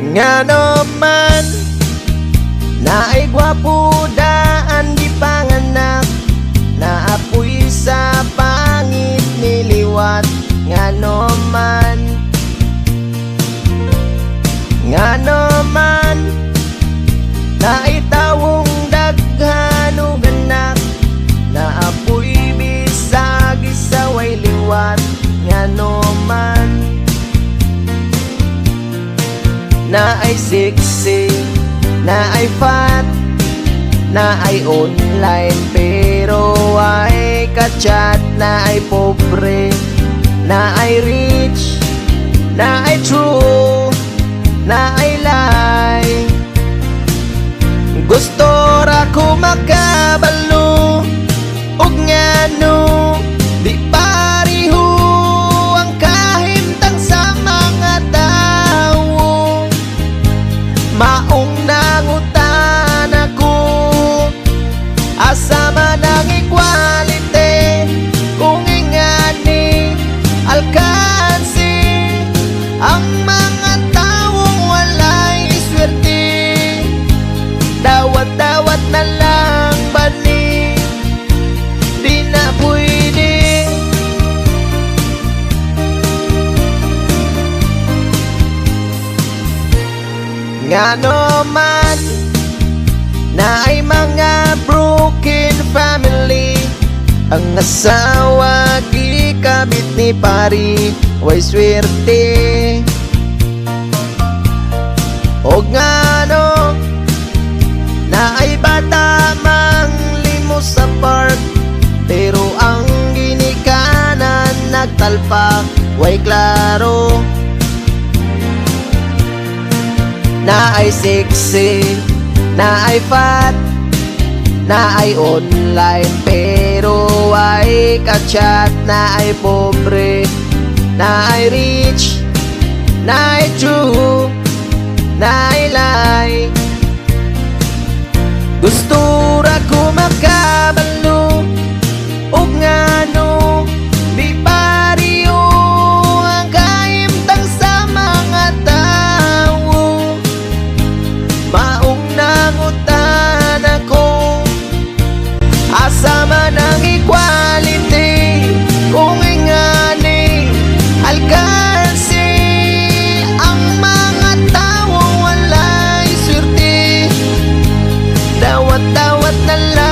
Nga naman na ay gwapo daan di panganak, naapoy sa pangit niliwat. Nga naman na ay tawong daghan ug anak, naapoy bisag isaway liwat. Nga naman na ay sexy, na ay fat, na ay online pero ay kachat, na ay pobre, na ay rich, na ay true, na ay lie. Gusto ra ko makabalo ug ngano di pareho ang kahimtang sa mga tawo. Maong nangutan ako asa man ang equality, kung ingani alkansi ang mga tawong walay swerte. Dawat-dawat na lang bani, di na pwede. Nga naman na ay mga broken family, ang asawa gikabit ni pari way swerte. O ngano na ay bata mang limos sa park, pero ang ginikanan nagtalpak way klaro. Na ay sexy, na ay fat, na ay online pero ay kachat, na ay pobre, na ay rich, na ay true, na ay lie. Gusto ra ko makabalo ug ngano di pareho ang kahimtang sa mga tawo. Maong nangutan ako asa man ang equality, kung ingani alkansi ang mga tawong walay swerte. Dawat-dawat na lang